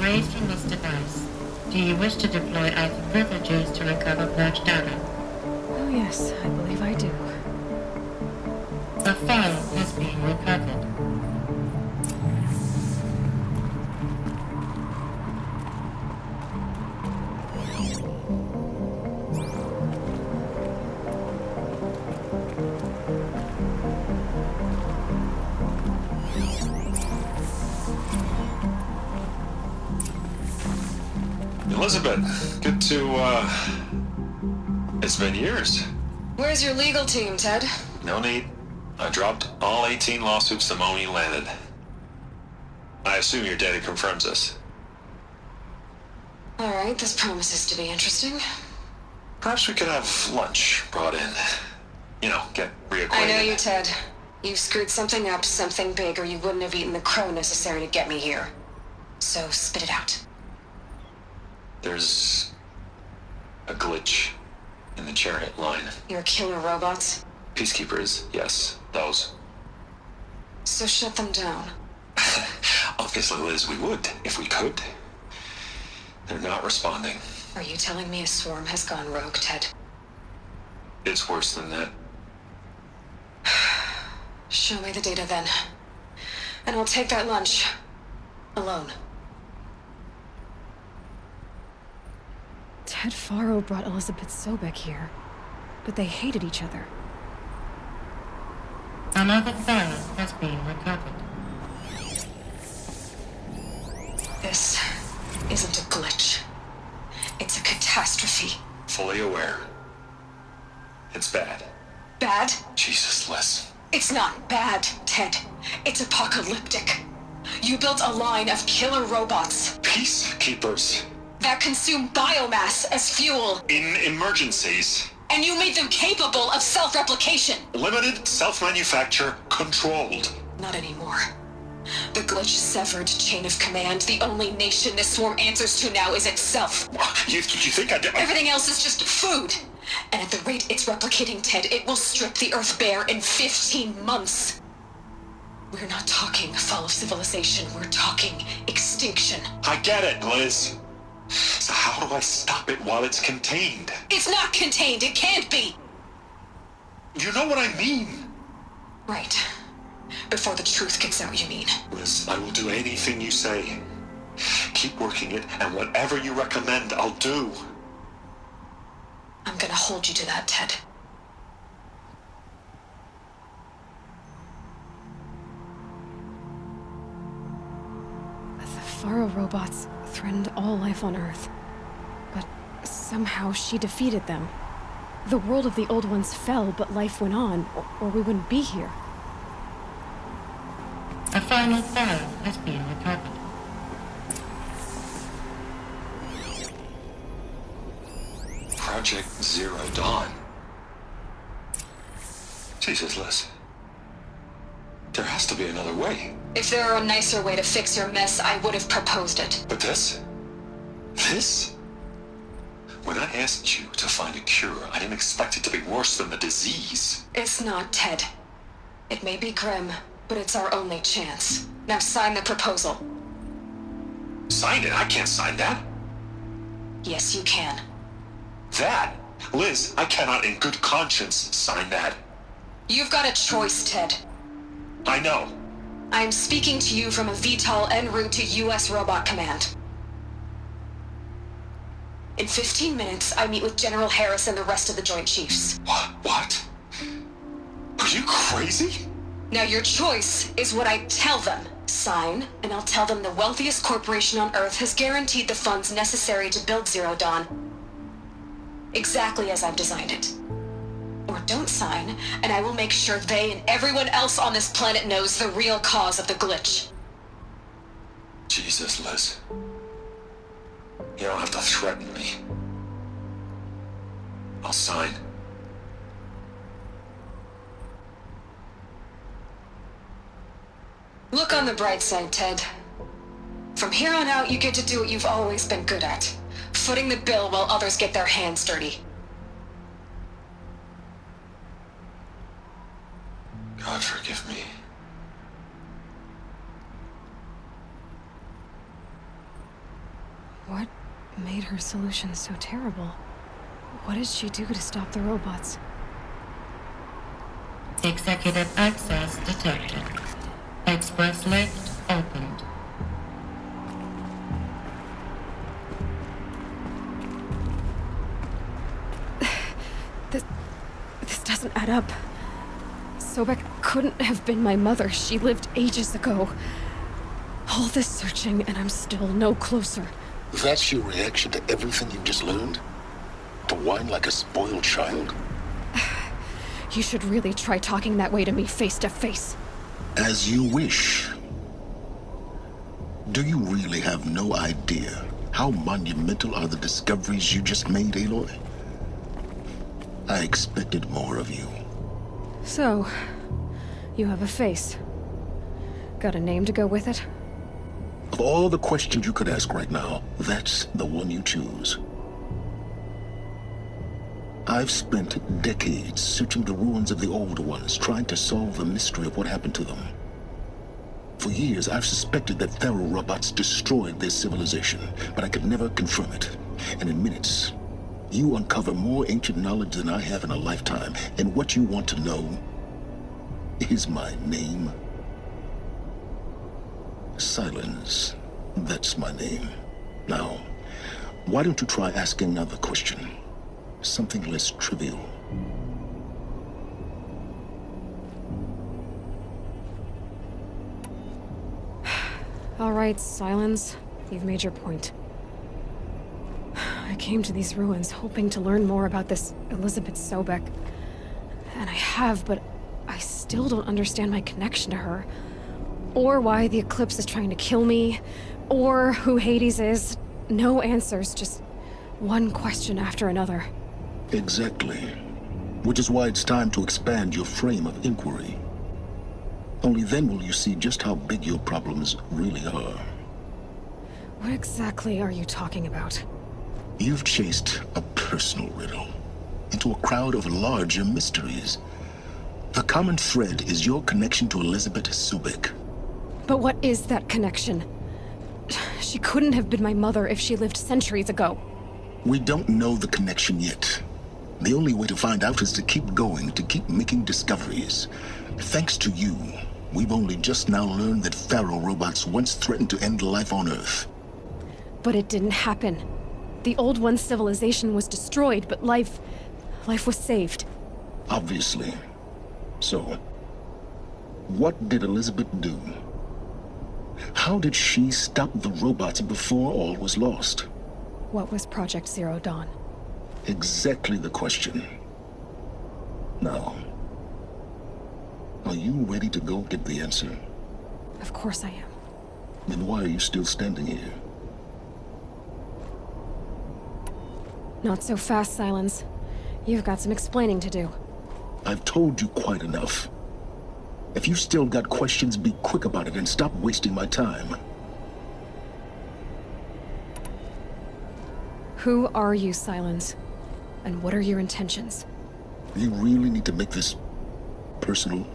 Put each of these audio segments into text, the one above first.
raised from this device, do you wish to deploy either privileges to recover purged data? Oh yes, I believe I do. A file has been recovered. Elizabeth, good to, it's been years. Where's your legal team, Ted? No need. I dropped all 18 lawsuits the moment you landed. I assume your data confirms this. Alright, this promises to be interesting. Perhaps we could have lunch brought in. You know, get reacquainted. I know you, Ted. You screwed something up, something big, or you wouldn't have eaten the crow necessary to get me here. So, spit it out. There's a glitch in the chariot line. Your killer robots? Peacekeepers, yes, those. So shut them down. Obviously, Liz, we would, if we could. They're not responding. Are you telling me a swarm has gone rogue, Ted? It's worse than that. Show me the data then. And I'll take that lunch. Alone. Ted Faro brought Elizabeth Sobek here, but they hated each other. Another file has been recovered. This isn't a glitch. It's a catastrophe. Fully aware. It's bad. Bad? Jesus, Liz. It's not bad, Ted. It's apocalyptic. You built a line of killer robots Peacekeepers. that consume biomass as fuel, In emergencies. and you made them capable of self-replication. Limited, self-manufacture, controlled. Not anymore. The glitch severed chain of command. The only nation this swarm answers to now is itself. You think I did? Everything else is just food. And at the rate it's replicating, Ted, it will strip the Earth bare in 15 months. We're not talking fall of civilization. We're talking extinction. I get it, Liz. So how do I stop it while it's contained? It's not contained. It can't be. You know what I mean. Right. Before the truth gets out, you mean? Liz, I will do anything you say. Keep working it, and whatever you recommend, I'll do. I'm gonna hold you to that, Ted. The Faro robots threatened all life on Earth, but somehow she defeated them. The world of the old ones fell, but life went on, or we wouldn't be here. A final file has been recovered. Project Zero Dawn. Jesus, Liz. There has to be another way. If there were a nicer way to fix your mess, I would have proposed it. But this? This? When I asked you to find a cure, I didn't expect it to be worse than the disease. It's not, Ted. It may be grim, but it's our only chance. Now sign the proposal. Sign it? I can't sign that. Yes, you can. That? Liz, I cannot in good conscience sign that. You've got a choice, Ted. I know. I'm speaking to you from a VTOL en route to U.S. Robot Command. In 15 minutes, I meet with General Harris and the rest of the Joint Chiefs. What? Are you crazy? Now your choice is what I tell them. Sign, and I'll tell them the wealthiest corporation on Earth has guaranteed the funds necessary to build Zero Dawn. Exactly as I've designed it. Or don't sign, and I will make sure they and everyone else on this planet knows the real cause of the glitch. Jesus, Liz. You don't have to threaten me. I'll sign. Look on the bright side, Ted. From here on out, you get to do what you've always been good at. Footing the bill while others get their hands dirty. God forgive me. What made her solution so terrible? What did she do to stop the robots? Executive access detected. Express lift opened. This doesn't add up. Sobek couldn't have been my mother. She lived ages ago. All this searching, and I'm still no closer. That's your reaction to everything you've just learned? To whine like a spoiled child? You should really try talking that way to me face to face. As you wish. Do you really have no idea how monumental are the discoveries you just made, Aloy? I expected more of you. So, you have a face. Got a name to go with it? Of all the questions you could ask right now, that's the one you choose. I've spent decades searching the ruins of the old ones, trying to solve the mystery of what happened to them. For years, I've suspected that Faro robots destroyed their civilization, but I could never confirm it. And in minutes, you uncover more ancient knowledge than I have in a lifetime, and what you want to know is my name. Silence. That's my name. Now, why don't you try asking another question? Something less trivial. All right, Silence. You've made your point. I came to these ruins hoping to learn more about this Elizabeth Sobek. And I have, but I still don't understand my connection to her. Or why the Eclipse is trying to kill me. Or who Hades is. No answers, just one question after another. Exactly. Which is why it's time to expand your frame of inquiry. Only then will you see just how big your problems really are. What exactly are you talking about? You've chased a personal riddle into a crowd of larger mysteries. The common thread is your connection to Elizabeth Sobek. But what is that connection? She couldn't have been my mother if she lived centuries ago. We don't know the connection yet. The only way to find out is to keep going, to keep making discoveries. Thanks to you, we've only just now learned that Faro robots once threatened to end life on Earth. But it didn't happen. The Old One's civilization was destroyed, but life was saved. Obviously. So, what did Elizabeth do? How did she stop the robots before all was lost? What was Project Zero Dawn? Exactly the question. Now, are you ready to go get the answer? Of course I am. Then why are you still standing here? Not so fast, Silence. You've got some explaining to do. I've told you quite enough. If you still got questions, be quick about it and stop wasting my time. Who are you, Silence? And what are your intentions? You really need to make this personal?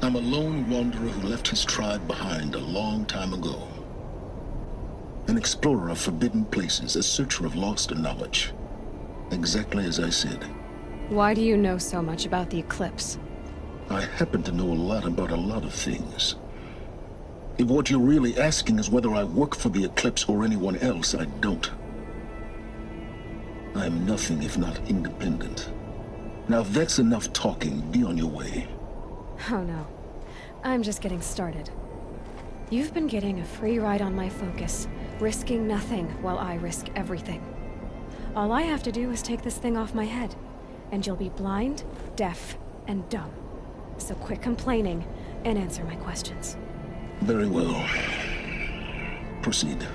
I'm a lone wanderer who left his tribe behind a long time ago. An explorer of forbidden places, a searcher of lost knowledge. Exactly as I said. Why do you know so much about the Eclipse? I happen to know a lot about a lot of things. If what you're really asking is whether I work for the Eclipse or anyone else, I don't. I am nothing if not independent. Now if that's enough talking, be on your way. Oh no. I'm just getting started. You've been getting a free ride on my focus, risking nothing while I risk everything. All I have to do is take this thing off my head, and you'll be blind, deaf, and dumb. So quit complaining and answer my questions. Very well. Proceed.